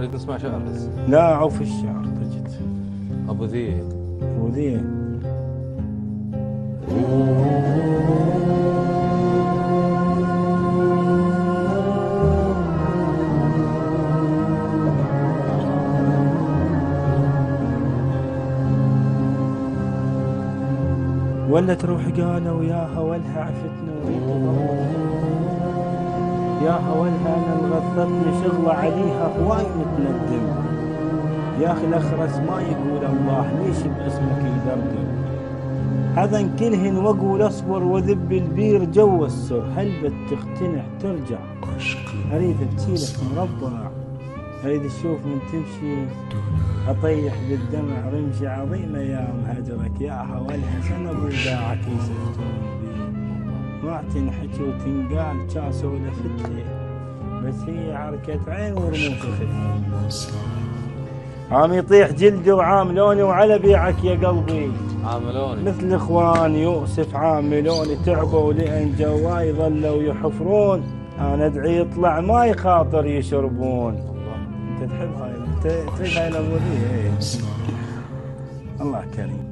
نريد نسمع شعر هسه. لا عوف الشعر تجد. ابو ذي. ابو ذي. ولا تروح قالوا ياها ولها عفتنا وهي تضوج، ياها ولها انا الغثتني شغله عليها هواي متندم، يا اخي الاخرس ما يقول الله ليش باسمك يدردر، هذا كلهن واقول اصبر وذب البير جو السر، هل بتقتنع ترجع اريد ابكيلك مربع، اريد اشوف من تمشي اطيح بالدمع رمشي عظيمه يا مهجرك، ياها ولها سنه بوداعك يسفتون بي، ما تنحكي وتنقال كاس ولفتها، بس هي عركة عين ورموش خدمة، عام يطيح جلدي وعام لوني وعلى بيعك يا قلبي، عاملوني مثل اخوان يوسف عاملوني تعبوا لان جواي ظلوا يحفرون، انا ادعي يطلع ما يخاطر يشربون. انت تحب هاي تريد هاي الأولية. الله كريم.